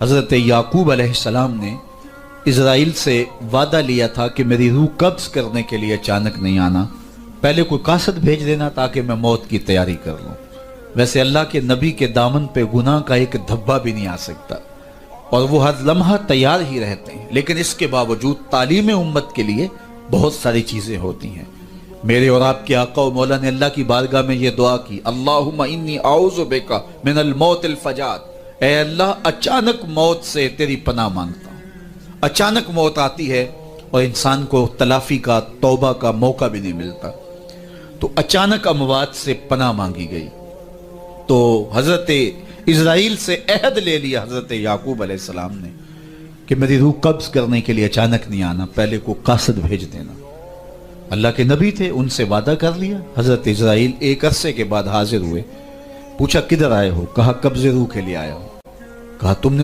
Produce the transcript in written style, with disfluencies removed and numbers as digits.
حضرت یعقوب علیہ السلام نے اسرائیل سے وعدہ لیا تھا کہ میری روح قبض کرنے کے لیے اچانک نہیں آنا، پہلے کوئی قاصد بھیج دینا تاکہ میں موت کی تیاری کر لوں۔ ویسے اللہ کے نبی کے دامن پہ گناہ کا ایک دھبا بھی نہیں آ سکتا اور وہ ہر لمحہ تیار ہی رہتے ہیں، لیکن اس کے باوجود تعلیم امت کے لیے بہت ساری چیزیں ہوتی ہیں۔ میرے اور آپ کے آقا و مولا نے اللہ کی بارگاہ میں یہ دعا کی، اللہم انی اعوذ بک من الموت الفجاۃ، اے اللہ اچانک موت سے تیری پناہ مانگتا ہوں۔ اچانک موت آتی ہے اور انسان کو تلافی کا، توبہ کا موقع بھی نہیں ملتا، تو اچانک اموات سے پناہ مانگی گئی۔ تو حضرت اسرائیل سے عہد لے لیا حضرت یعقوب علیہ السلام نے کہ میری روح قبض کرنے کے لیے اچانک نہیں آنا، پہلے کو قاصد بھیج دینا۔ اللہ کے نبی تھے، ان سے وعدہ کر لیا۔ حضرت اسرائیل ایک عرصے کے بعد حاضر ہوئے، پوچھا کدھر آئے ہو؟ کہا قبض روح کے لیے آیا ہوں۔ کہا تم نے